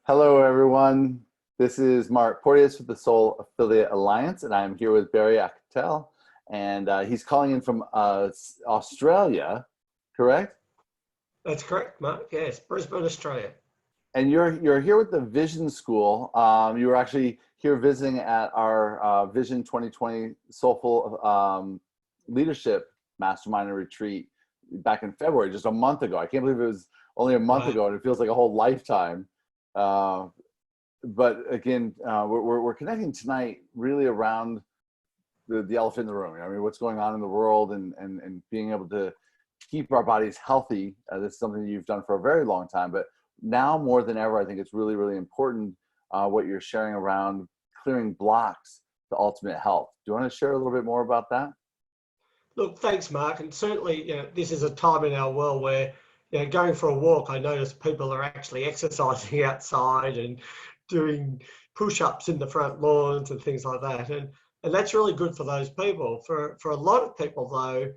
Hello, everyone. This is Mark Porteous with the Soul Affiliate Alliance, and I'm here with Barry Auchettl, and he's calling in from Australia, correct? That's correct, Mark. Yes, Brisbane, Australia. And you're here with the Vision School. You were actually here visiting at our Vision 2020 Soulful Leadership Mastermind and Retreat back in February, just a month ago. I can't believe it was only a month ago, and it feels like a whole lifetime. But again, we're connecting tonight really around the elephant in the room. I mean, what's going on in the world and being able to keep our bodies healthy. This is something you've done for a very long time, but now more than ever, I think it's really, really important what you're sharing around clearing blocks to ultimate health. Do you want to share a little bit more about that? Look, thanks, Mark. And certainly, this is a time in our world where, going for a walk, I notice people are actually exercising outside and doing push-ups in the front lawns and things like that. And that's really good for those people. For a lot of people, though,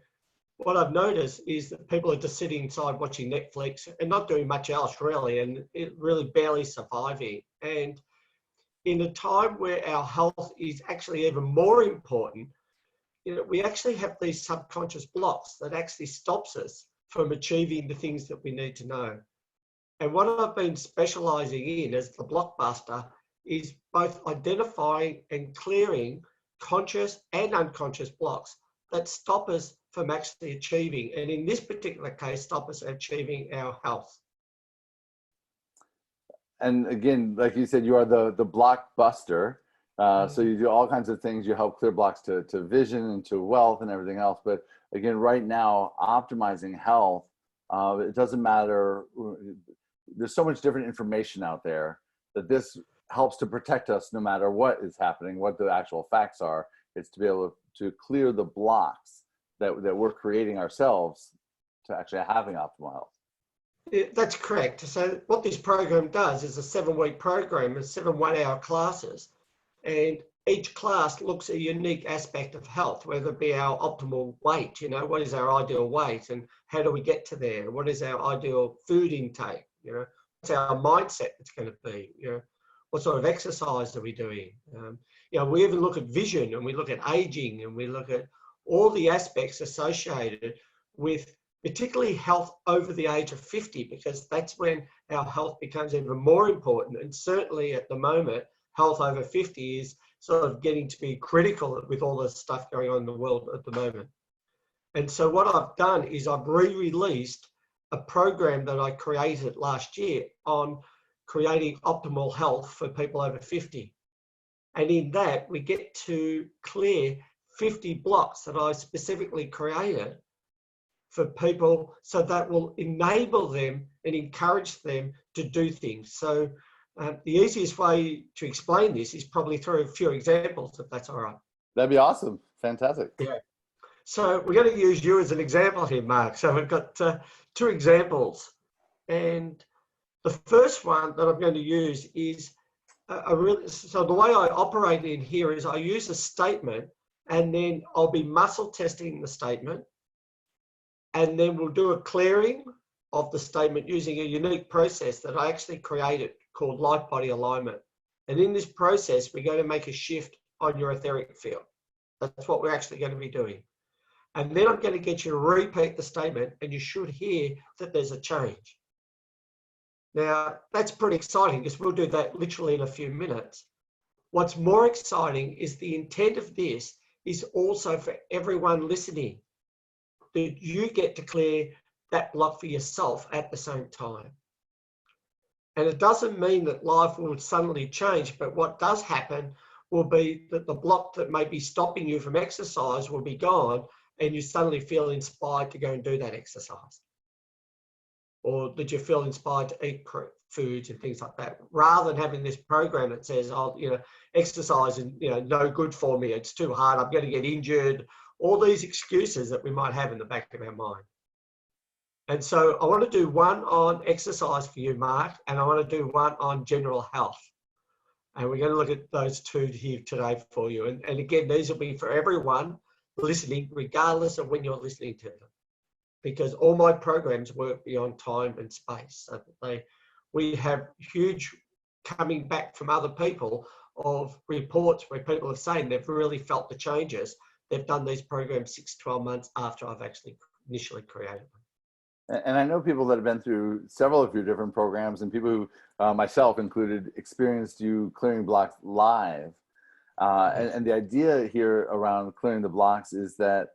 what I've noticed is that people are just sitting inside watching Netflix and not doing much else really, and it really barely surviving. And in a time where our health is actually even more important, we actually have these subconscious blocks that actually stops us from achieving the things that we need to know. And what I've been specializing in as the blockbuster is both identifying and clearing conscious and unconscious blocks that stop us from actually achieving, and in this particular case, stop us achieving our health. And again, like you said, you are the blockbuster. So you do all kinds of things. You help clear blocks to vision and to wealth and everything else. But again, right now, optimizing health, it doesn't matter. There's so much different information out there that this helps to protect us no matter what is happening, what the actual facts are. It's to be able to clear the blocks that we're creating ourselves to actually having optimal health. Yeah, that's correct. So what this program does is a 7-week program with 7 1-hour classes. And each class looks at a unique aspect of health, whether it be our optimal weight, what is our ideal weight and how do we get to there? What is our ideal food intake? What's our mindset that's going to be? What sort of exercise are we doing? We even look at vision and we look at aging and we look at all the aspects associated with particularly health over the age of 50, because that's when our health becomes even more important. And certainly at the moment, health over 50 is sort of getting to be critical with all the stuff going on in the world at the moment. And so what I've done is I've re-released a program that I created last year on creating optimal health for people over 50. And in that, we get to clear 50 blocks that I specifically created for people, so that will enable them and encourage them to do things. So the easiest way to explain this is probably through a few examples, if that's all right. That'd be awesome. Fantastic. Yeah. So we're going to use you as an example here, Mark. So we've got 2 examples. And the first one that I'm going to use is so the way I operate in here is I use a statement and then I'll be muscle testing the statement. And then we'll do a clearing of the statement using a unique process that I actually created called light body alignment. And in this process, we're going to make a shift on your etheric field. That's what we're actually going to be doing. And then I'm going to get you to repeat the statement and you should hear that there's a change. Now, that's pretty exciting because we'll do that literally in a few minutes. What's more exciting is the intent of this is also for everyone listening, that you get to clear that block for yourself at the same time. And it doesn't mean that life will suddenly change, but what does happen will be that the block that may be stopping you from exercise will be gone and you suddenly feel inspired to go and do that exercise. Or that you feel inspired to eat foods and things like that, rather than having this program that says, oh, exercise is, no good for me, it's too hard, I'm going to get injured, all these excuses that we might have in the back of our mind. And so I want to do one on exercise for you, Mark, and I want to do one on general health. And we're going to look at those 2 here today for you. And again, these will be for everyone listening, regardless of when you're listening to them, because all my programs work beyond time and space. So we have huge coming back from other people of reports where people are saying they've really felt the changes. They've done these programs 6 to 12 months after I've actually initially created them. And I know people that have been through several of your different programs, and people who, myself included, experienced you clearing blocks live. And the idea here around clearing the blocks is that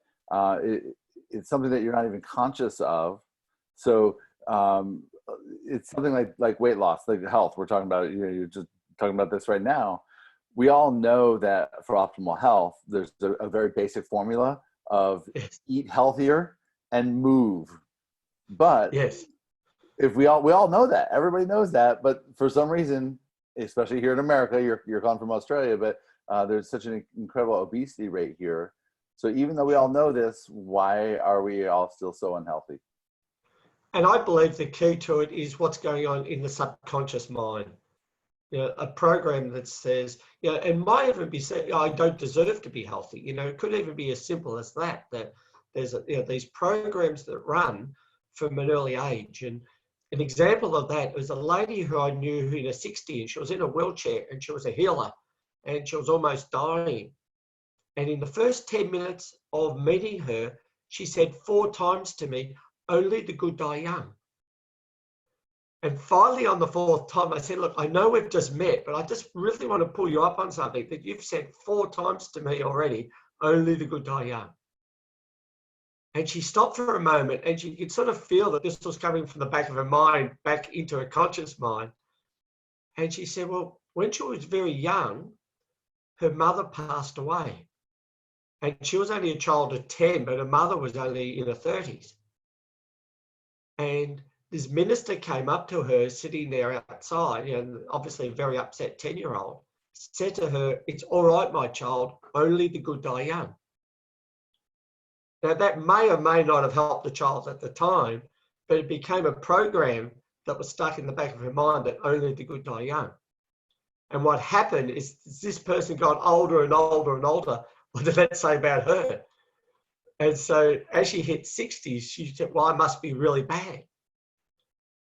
it's something that you're not even conscious of. So it's something like weight loss, like health. We're talking about, you're just talking about this right now. We all know that for optimal health, there's a very basic formula of eat healthier and move. But yes, if we all know that, everybody knows that, but for some reason, especially here in America, you're calling from Australia, but there's such an incredible obesity rate here. So even though we all know this, why are we all still so unhealthy? and I believe the key to it is what's going on in the subconscious mind. A program that says, and might even be said, I don't deserve to be healthy. It could even be as simple as that there's these programs that run from an early age. And an example of that was a lady who I knew in her 60s, and she was in a wheelchair and she was a healer and she was almost dying. And in the first 10 minutes of meeting her, she said 4 times to me, "Only the good die young." And finally, on the 4th time, I said, "Look, I know we've just met, but I just really want to pull you up on something that you've said 4 times to me already, only the good die young." And she stopped for a moment and she could sort of feel that this was coming from the back of her mind back into her conscious mind. And she said, well, when she was very young, her mother passed away. And she was only a child of 10, but her mother was only in her 30s. And this minister came up to her sitting there outside, and obviously a very upset 10-year-old, said to her, "It's all right, my child, only the good die young." Now, that may or may not have helped the child at the time, but it became a program that was stuck in the back of her mind that only the good die young. And what happened is this person got older and older and older. What did that say about her? And so as she hit 60, she said, well, I must be really bad.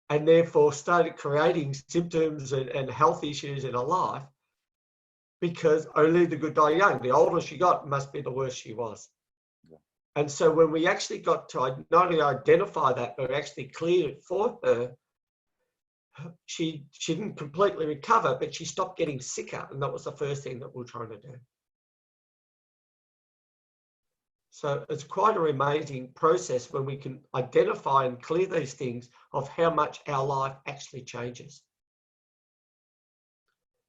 And therefore started creating symptoms and health issues in her life because only the good die young. The older she got must be the worse she was. And so when we actually got to not only identify that, but actually cleared it for her, she didn't completely recover, but she stopped getting sicker. And that was the first thing that we're trying to do. So it's quite an amazing process when we can identify and clear these things of how much our life actually changes.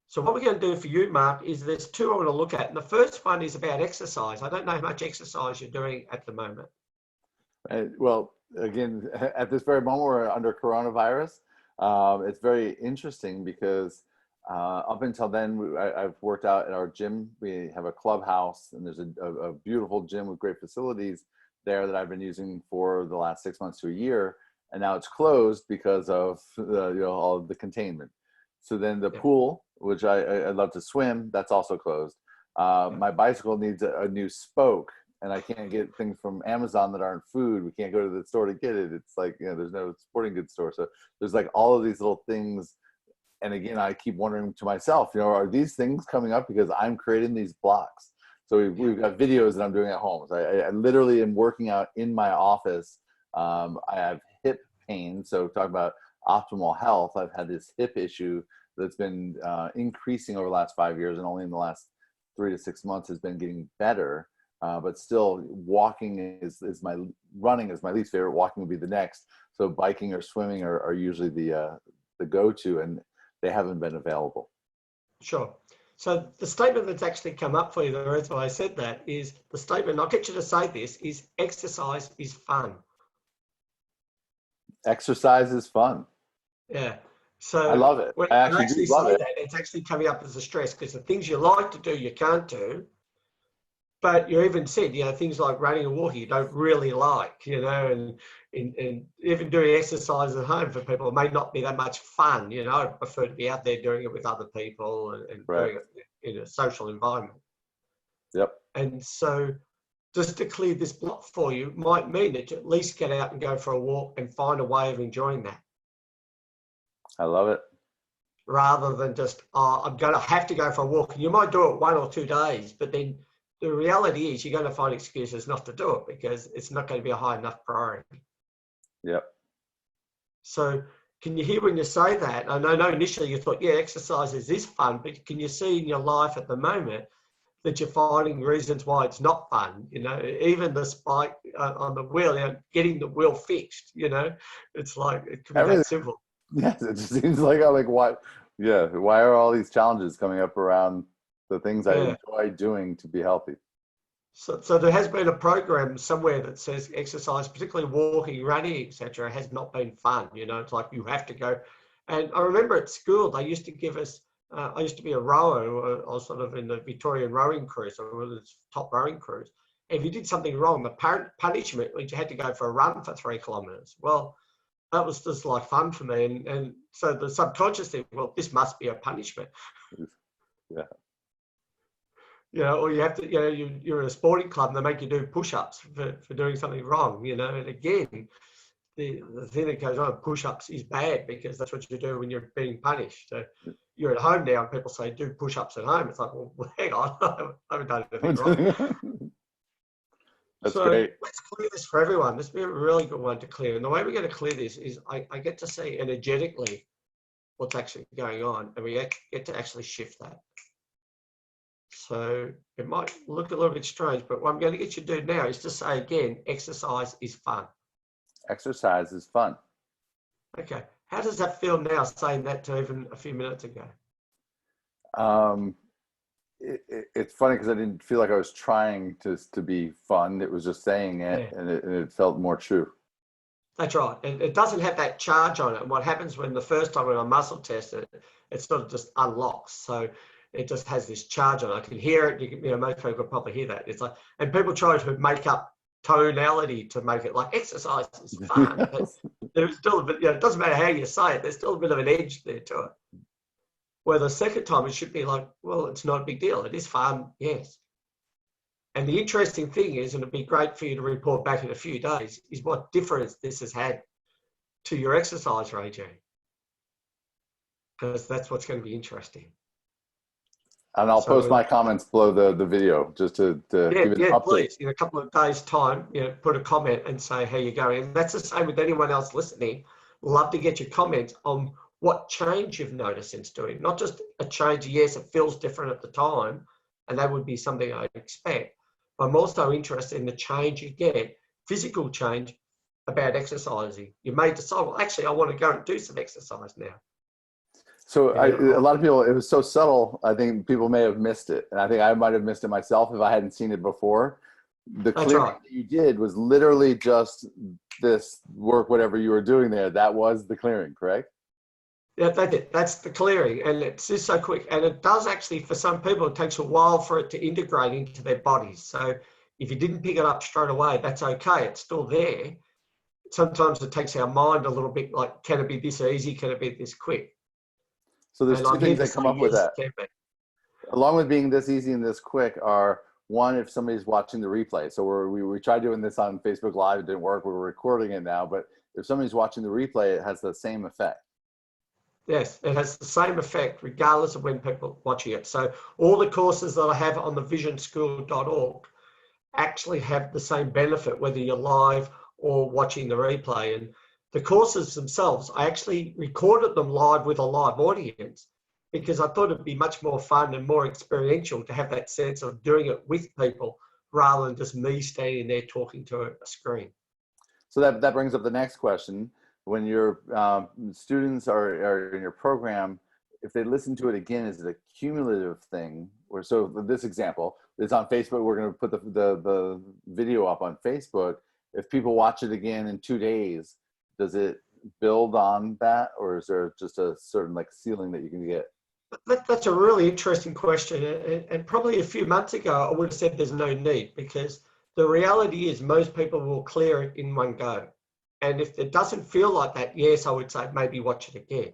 So what we're going to do for you, Mark, is there's 2 I want to look at. And the first one is about exercise. I don't know how much exercise you're doing at the moment. Well, again, at this very moment, we're under coronavirus. It's very interesting because up until then, I've worked out at our gym. We have a clubhouse, and there's a beautiful gym with great facilities there that I've been using for the last 6 months to a year. And now it's closed because of all of the containment. So then the pool, which I love to swim, that's also closed. My bicycle needs a new spoke, and I can't get things from Amazon that aren't food. We can't go to the store to get it. It's like, there's no sporting goods store. So there's like all of these little things. And again, I keep wondering to myself, are these things coming up because I'm creating these blocks? So we've got videos that I'm doing at home. So I literally am working out in my office. I have hip pain. So talk about optimal health. I've had this hip issue that's been increasing over the last 5 years, and only in the last 3 to 6 months has been getting better. But still, running is my least favorite. Walking would be the next. So biking or swimming are usually the go-to, and they haven't been available. Sure. So the statement that's actually come up for you, the reason why I said that is the statement, I'll get you to say this, is exercise is fun. Exercise is fun. Yeah. So I love it. When I actually do love it. That, it's actually coming up as a stress because the things you like to do, you can't do. But you even said, things like running and walking, you don't really like, and even doing exercise at home for people may not be that much fun. I prefer to be out there doing it with other people and Right. doing it in a social environment. Yep. And so just to clear this block for you might mean that you at least get out and go for a walk and find a way of enjoying that. I love it. rather than just, oh, I'm going to have to go for a walk. And you might do it 1 or 2 days, but then the reality is you're going to find excuses not to do it because it's not going to be a high enough priority. Yep. So can you hear when you say that? And I know initially you thought, yeah, exercise is fun, but can you see in your life at the moment that you're finding reasons why it's not fun? You know, even the spike on the wheel, you know, getting the wheel fixed, you know, it's like, it can be Everything. that simple. Yes, it just seems like I'm like, what? Yeah, why are all these challenges coming up around the things I Yeah. enjoy doing to be healthy? So there has been a program somewhere that says exercise, particularly walking, running, etc., has not been fun. You know, it's like you have to go. And I remember at school they used to give us. I used to be a rower. I was sort of in the Victorian rowing crew, so one of the top rowing crews. If you did something wrong, the punishment was you had to go for a run for 3 kilometres. Well, that was just like fun for me, and so the subconscious thing, well, this must be a punishment. Yeah. You know, or you have to, you know, you're in a sporting club and they make you do push-ups for doing something wrong, you know. And again, the thing that goes on, push-ups is bad because that's what you do when you're being punished. So you're at home now and people say, do push-ups at home. It's like, well, hang on, I haven't done anything wrong. That's So great. let's clear this for everyone. This will be a really good one to clear. And the way we're going to clear this is I get to see energetically what's actually going on, and we get to actually shift that. So it might look a little bit strange, but what I'm going to get you to do now is to say again, exercise is fun. Exercise is fun. Okay. How does that feel now, saying that to even a few minutes ago? It's funny because I didn't feel like I was trying to be fun. It was just saying it, Yeah. and it felt more true. That's right. And it doesn't have that charge on it. And what happens when the first time when I muscle test it, it sort of just unlocks. So it just has this charge on it. I can hear it. You know, most people could probably hear that. It's like, and people try to make up tonality to make it like exercise is fun. But there's still a bit, you know, it doesn't matter how you say it, there's still a bit of an edge there to it. Where the second time it should be like, well, it's not a big deal. It is fun, yes. And the interesting thing is, and it'd be great for you to report back in a few days, is what difference this has had to your exercise regime. Because that's what's going to be interesting. And I'll post my comments below the video just to give it an update. Please. In a couple of days' time, you know, put a comment and say how you're going. And that's the same with anyone else listening. Love to get your comments on what change you've noticed since doing. Not just a change, yes, it feels different at the time, and that would be something I'd expect. But I'm also interested in the change you get, physical change about exercising. You may decide, well, actually, I want to go and do some exercise now. So a lot of people, it was so subtle, I think people may have missed it. And I think I might have missed it myself if I hadn't seen it before. The clearing that you did was literally just this work, whatever you were doing there. That was the clearing, correct? Yeah, that's it. That's the clearing. And it's just so quick. And it does actually, for some people, it takes a while for it to integrate into their bodies. So if you didn't pick it up straight away, that's okay. It's still there. Sometimes it takes our mind a little bit like, can it be this easy? Can it be this quick? So there's two things that come up with that. Along with being this easy and this quick are, one, if somebody's watching the replay. So we tried doing this on Facebook Live, it didn't work, we're recording it now, but if somebody's watching the replay, it has the same effect. Yes, it has the same effect regardless of when people are watching it. So all the courses that I have on the visionschool.org actually have the same benefit, whether you're live or watching the replay. And the courses themselves, I actually recorded them live with a live audience because I thought it'd be much more fun and more experiential to have that sense of doing it with people rather than just me standing there talking to a screen. So that brings up the next question. When your students are in your program, if they listen to it again, is it a cumulative thing? Or so this example is on Facebook. We're going to put the video up on Facebook. If people watch it again in 2 days, does it build on that, or is there just a certain like ceiling that you can get? That's a really interesting question. And probably a few months ago, I would have said there's no need, because the reality is most people will clear it in one go. And if it doesn't feel like that, yes, I would say maybe watch it again.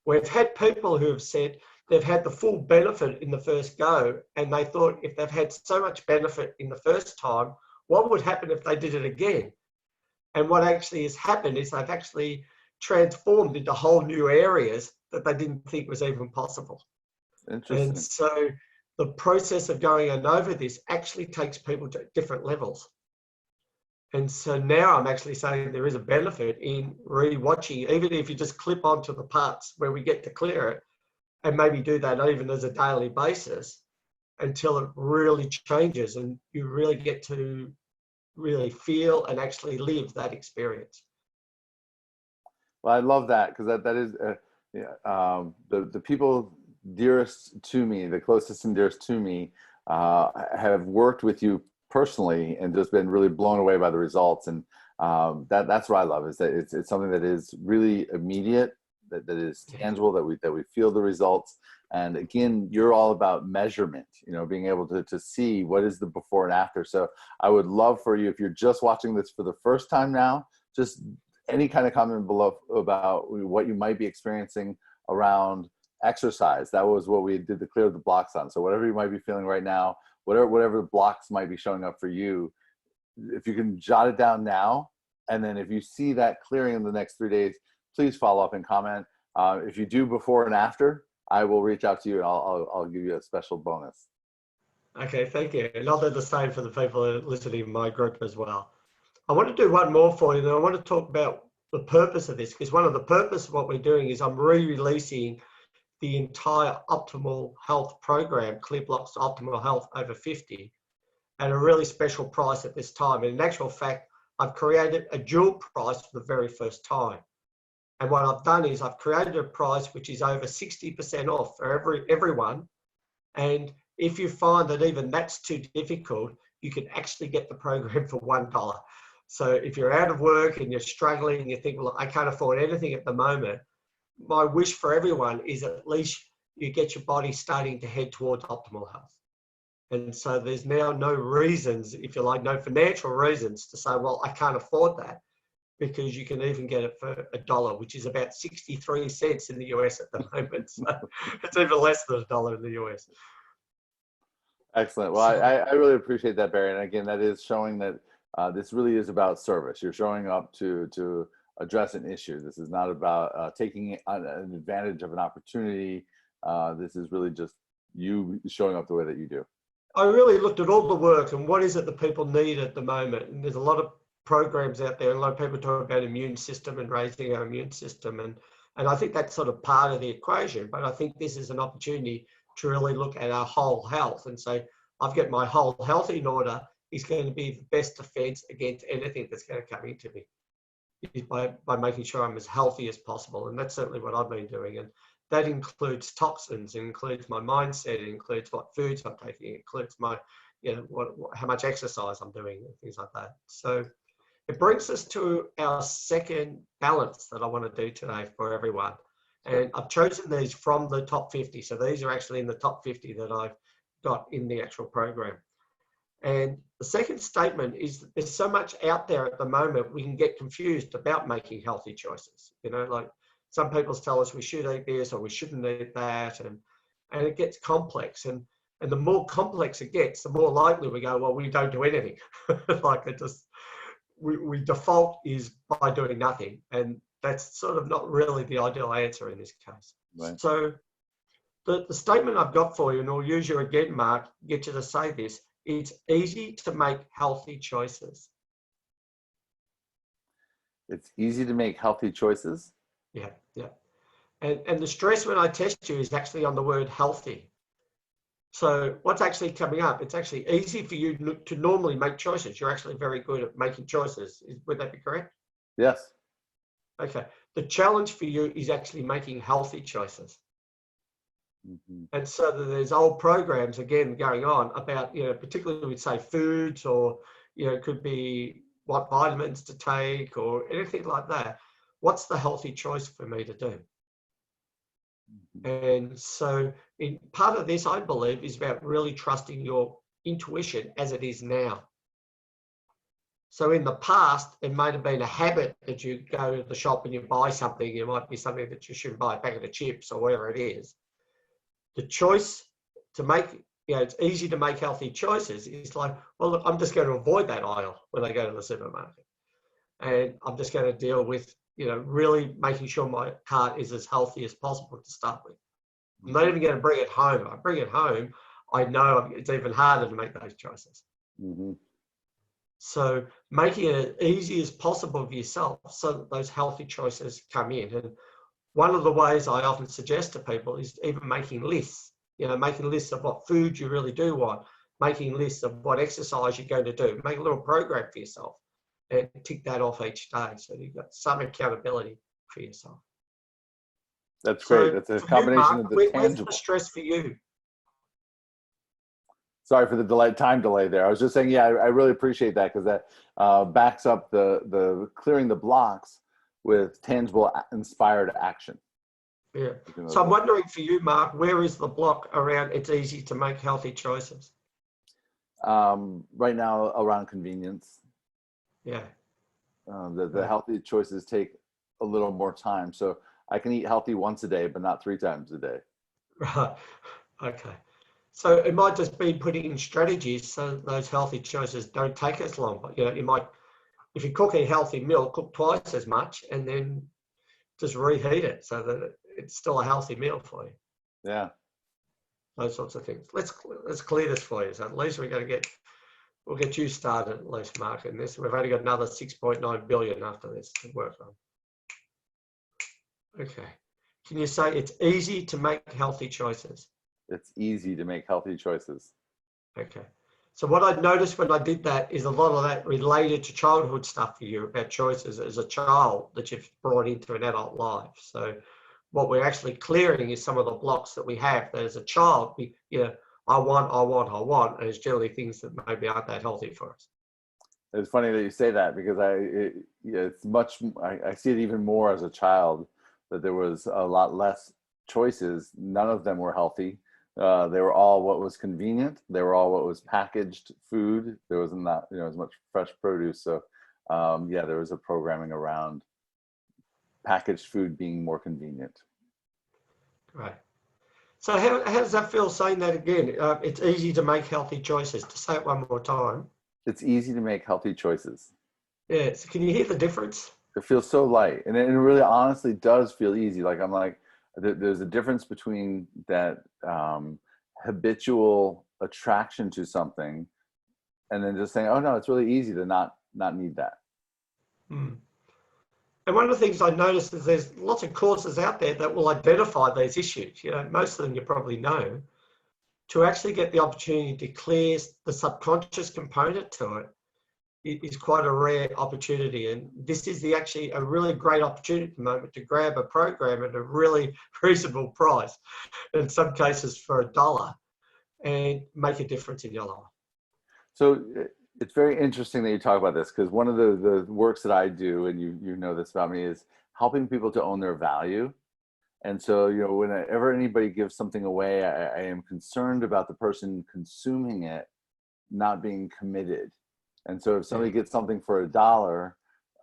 We've had people who have said they've had the full benefit in the first go, and they thought if they've had so much benefit in the first time, what would happen if they did it again? And what actually has happened is they've actually transformed into whole new areas that they didn't think was even possible. Interesting. And so the process of going over this actually takes people to different levels. And so now I'm actually saying there is a benefit in re-watching, even if you just clip onto the parts where we get to clear it, and maybe do that even as a daily basis until it really changes and you really get to really feel and actually live that experience. Well, I love that, because that is the people dearest to me, the closest and dearest to me, have worked with you personally and just been really blown away by the results. And that's what I love, is that it's something that is really immediate, that is tangible, that we feel the results. And again, you're all about measurement, being able to see what is the before and after. So I would love for you, if you're just watching this for the first time now, just any kind of comment below about what you might be experiencing around exercise. That was what we did the clear the blocks on. So whatever you might be feeling right now, whatever blocks might be showing up for you, if you can jot it down now, and then if you see that clearing in the next 3 days, please follow up and comment. If you do before and after, I will reach out to you and I'll give you a special bonus. Okay, thank you. And I'll do the same for the people listening in my group as well. I want to do one more for you, and I want to talk about the purpose of this, because one of the purpose of what we're doing is I'm re-releasing the entire Optimal Health program, Clear Blocks Optimal Health over 50, at a really special price at this time. And in actual fact, I've created a dual price for the very first time. And what I've done is I've created a price which is over 60% off for everyone. And if you find that even that's too difficult, you can actually get the program for $1. So if you're out of work and you're struggling and you think, well, I can't afford anything at the moment, my wish for everyone is at least you get your body starting to head towards optimal health. And so there's now no reasons, if you like, no financial reasons to say, well, I can't afford that, because you can even get it for $1, which is about 63 cents in the US at the moment. So it's even less than $1 in the US. Excellent. Well, I really appreciate that, Barry. And again, that is showing that this really is about service. You're showing up to address an issue. This is not about taking an advantage of an opportunity. This is really just you showing up the way that you do. I really looked at all the work and what is it that people need at the moment. And there's a lot of programs out there. A lot of people talk about immune system and raising our immune system. And I think that's sort of part of the equation. But I think this is an opportunity to really look at our whole health and say, I've got my whole health in order. Is going to be the best defense against anything that's going to come into me, is by making sure I'm as healthy as possible. And that's certainly what I've been doing. And that includes toxins, it includes my mindset, it includes what foods I'm taking, it includes my, how much exercise I'm doing and things like that. So it brings us to our second balance that I want to do today for everyone. And I've chosen these from the top 50. So these are actually in the top 50 that I've got in the actual program. And the second statement is that there's so much out there at the moment, we can get confused about making healthy choices. Like some people tell us we should eat this or we shouldn't eat that. And it gets complex. And the more complex it gets, the more likely we go, well, we don't do anything. Like it just, we default is by doing nothing. And that's sort of not really the ideal answer in this case. Right. So the statement I've got for you, and I'll use you again, Mark, get you to say this, it's easy to make healthy choices. It's easy to make healthy choices? Yeah. And the stress when I test you is actually on the word healthy. So what's actually coming up? It's actually easy for you to normally make choices. You're actually very good at making choices. Would that be correct? Yes. Okay. The challenge for you is actually making healthy choices. Mm-hmm. And so there's old programs again going on about, particularly we'd say foods or, it could be what vitamins to take or anything like that. What's the healthy choice for me to do? Mm-hmm. And so part of this, I believe, is about really trusting your intuition as it is now. So in the past, it might have been a habit that you go to the shop and you buy something. It might be something that you shouldn't buy, a packet of chips or whatever it is. The choice to make, it's easy to make healthy choices. It's like, well, look, I'm just going to avoid that aisle when I go to the supermarket. And I'm just going to deal with really making sure my heart is as healthy as possible to start with. I'm not even going to bring it home. If I bring it home, I know it's even harder to make those choices. Mm-hmm. So making it as easy as possible for yourself so that those healthy choices come in. And one of the ways I often suggest to people is even making lists, making lists of what food you really do want, making lists of what exercise you're going to do, make a little program for yourself and tick that off each day. So you've got some accountability for yourself. That's great. That's a combination of the where's tangible. the stress for you? Sorry for the time delay there. I was just saying, yeah, I really appreciate that because that backs up the clearing the blocks with tangible, inspired action. Yeah. So I'm wondering for you, Mark, where is the block around it's easy to make healthy choices? Right now, around convenience. Yeah. The healthy choices take a little more time. So I can eat healthy once a day, but not 3 times a day. Right. Okay. So it might just be putting in strategies so those healthy choices don't take as long. But you might, if you cook a healthy meal, cook twice as much and then just reheat it so that it's still a healthy meal for you. Yeah. Those sorts of things. Let's clear this for you. So at least we'll get you started at least, Mark, in this. We've only got another 6.9 billion after this to work on. Okay. Can you say it's easy to make healthy choices? It's easy to make healthy choices. Okay. So what I noticed when I did that is a lot of that related to childhood stuff for you about choices as a child that you've brought into an adult life. So what we're actually clearing is some of the blocks that we have that as a child, I want, and it's generally things that maybe aren't that healthy for us. It's funny that you say that because I see it even more as a child that there was a lot less choices. None of them were healthy. They were all what was convenient. They were all what was packaged food. There wasn't that, as much fresh produce. So there was a programming around packaged food being more convenient. Right. So how does that feel saying that again? It's easy to make healthy choices. To say it one more time. It's easy to make healthy choices. Yeah. So can you hear the difference? It feels so light, and it really honestly does feel easy. There's a difference between that habitual attraction to something and then just saying, oh no, it's really easy to not need that. Hmm. And one of the things I noticed is there's lots of courses out there that will identify these issues. Most of them you probably know. To actually get the opportunity to clear the subconscious component to it is quite a rare opportunity. And this is actually a really great opportunity at the moment to grab a program at a really reasonable price, in some cases for $1, and make a difference in your life. So it's very interesting that you talk about this because one of the works that I do, and you know this about me, is helping people to own their value. And so, whenever anybody gives something away, I am concerned about the person consuming it not being committed. And so if somebody gets something for $1,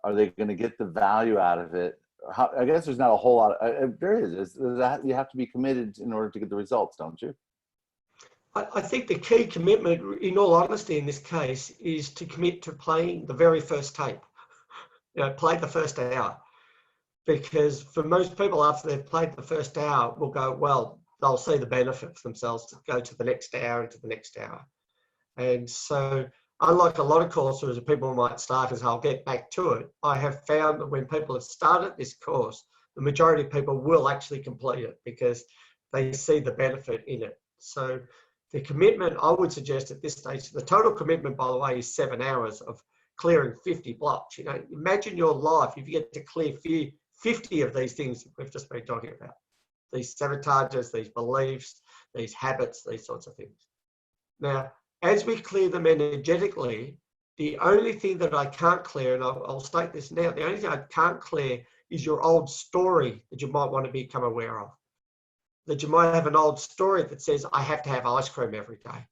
are they going to get the value out of it? I guess there's not a whole lot. There is. You have to be committed in order to get the results, don't you? I think the key commitment, in all honesty, in this case, is to commit to playing the very first tape. Play the first hour. Because for most people, after they've played the first hour, will go, well, they'll see the benefit for themselves to go to the next hour and to the next hour. And so, unlike a lot of courses that people might start as I'll get back to it, I have found that when people have started this course, the majority of people will actually complete it because they see the benefit in it. So the commitment, I would suggest at this stage, the total commitment, by the way, is 7 hours of clearing 50 blocks. Imagine your life if you get to clear 50 of these things that we've just been talking about. These sabotages, these beliefs, these habits, these sorts of things. Now, as we clear them energetically, the only thing that I can't clear, and I'll state this now, the only thing I can't clear is your old story that you might want to become aware of. That you might have an old story that says, I have to have ice cream every day.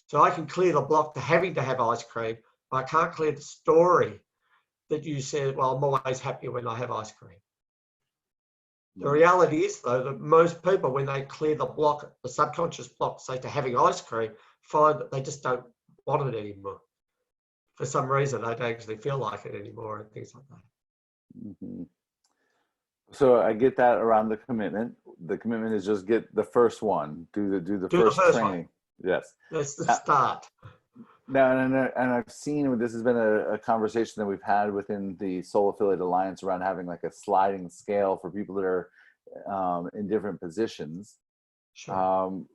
So I can clear the block to having to have ice cream, but I can't clear the story that you said, well, I'm always happy when I have ice cream. The reality is, though, that most people, when they clear the block, the subconscious block, say to having ice cream, find that they just don't want it anymore. For some reason, they don't actually feel like it anymore and things like that. Mhm. So I get that around the commitment. The commitment is just get the first one, do the Do the first first one. training. Yes. That's the Now, start. and I've seen this has been a conversation that we've had within the Soul Affiliate Alliance around having like a sliding scale for people that are in different positions. Sure. Um,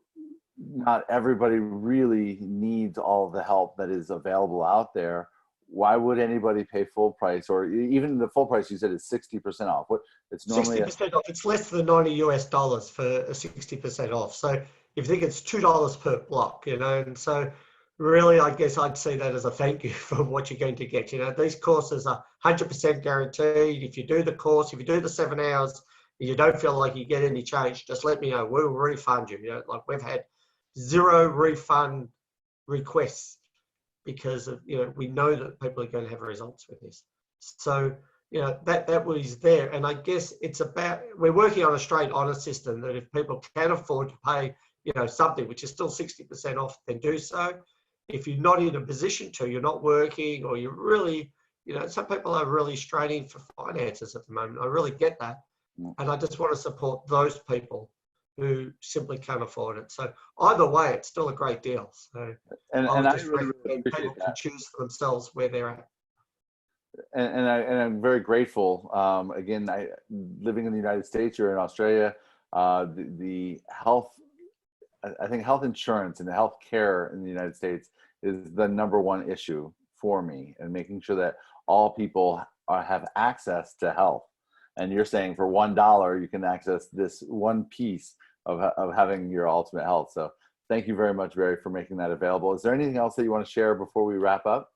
Not everybody really needs all the help that is available out there. Why would anybody pay full price, or even the full price you said is 60% off? What it's normally 60% off. It's less than $90 for a 60% off. So if you think it's $2 per block, and so really, I guess I'd see that as a thank you for what you're going to get. These courses are 100% guaranteed. If you do the course, if you do the 7 hours, and you don't feel like you get any change, just let me know. We'll refund you. Like we've had 0 refund requests because of, we know that people are going to have results with this. So, that was there. And I guess it's about, we're working on a straight honor system that if people can afford to pay, something which is still 60% off, then do so. If you're not in a position to, you're not working, or you're really, some people are really straining for finances at the moment. I really get that. And I just want to support those people who simply can't afford it. So either way, it's still a great deal. So and I would I just really, really recommend appreciate people can that. choose for themselves where they're at. I'm very grateful. Again, living in the United States or in Australia, the health, I think health insurance and health care in the United States is the #1 issue for me, and making sure that all people have access to health. And you're saying for $1, you can access this one piece of having your ultimate health. So thank you very much, Barry, for making that available. Is there anything else that you want to share before we wrap up?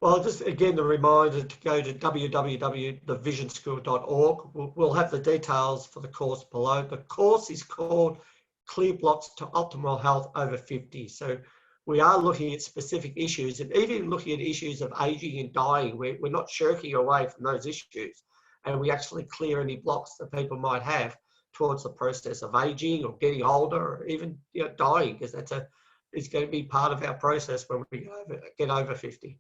Well, just again, the reminder to go to www.thevisionschool.org. We'll have the details for the course below. The course is called Clear Blocks to Optimal Health Over 50. So we are looking at specific issues, and even looking at issues of aging and dying. We're not shirking away from those issues, and we actually clear any blocks that people might have towards the process of aging or getting older, or even dying, because it's going to be part of our process when we get over 50.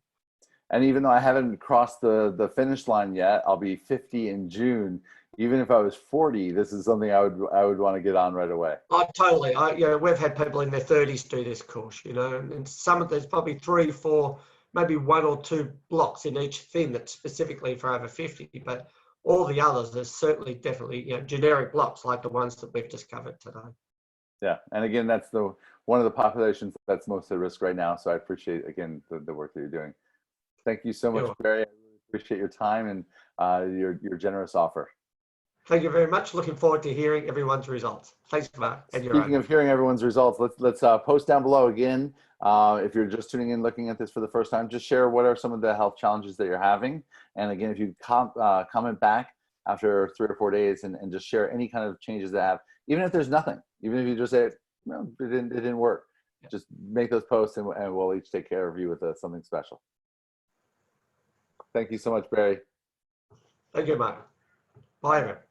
And even though I haven't crossed the finish line yet, I'll be 50 in June. Even if I was 40, this is something I would want to get on right away. Oh, totally. We've had people in their 30s do this course, and some of there's probably 3, 4, maybe 1 or 2 blocks in each thing that's specifically for over 50. But all the others, there's certainly definitely generic blocks like the ones that we've just covered today. Yeah, and again, that's one of the populations that's most at risk right now. So I appreciate again the work that you're doing. Thank you so much, Barry. I really appreciate your time and your generous offer. Thank you very much. Looking forward to hearing everyone's results. Thanks, Mark. And Speaking of hearing everyone's results, let's post down below again. If you're just tuning in, looking at this for the first time, just share what are some of the health challenges that you're having. And again, if you comment back after 3 or 4 days and just share any kind of changes that have, even if there's nothing, even if you just say, no, it didn't work, just make those posts and we'll each take care of you with something special. Thank you so much, Barry. Thank you, Mark. Bye, everyone.